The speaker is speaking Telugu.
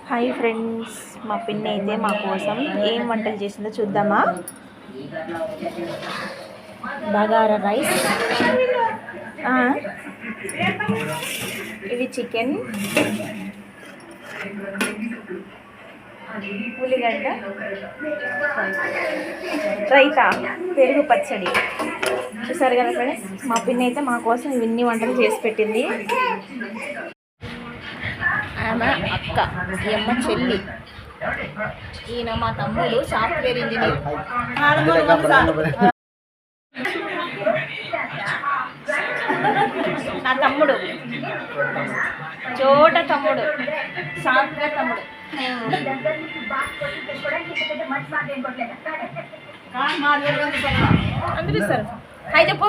హాయ్ ఫ్రెండ్స్, మా పిన్ని అయితే మా కోసం ఏం వంటలు చేసిందో చూద్దామా. బగారా రైస్, ఇవి చికెన్, ఉల్లిగడ్డ, రైతా, పెరుగు పచ్చడి. చూసారు కదా ఫ్రెండ్స్, మా పిన్ని అయితే మా కోసం ఇవన్నీ వంటలు చేసి పెట్టింది. ఆమె అక్క, ఈ అమ్మ చెల్లి, ఈయన మా తమ్ముడు సాఫ్ట్వేర్ ఇంజనీర్. నా తమ్ముడు చోట తమ్ముడు, సాఫ్ట్వేర్ తమ్ముడు. అందరూ ఇస్తారు. హాయ్ చెప్పు.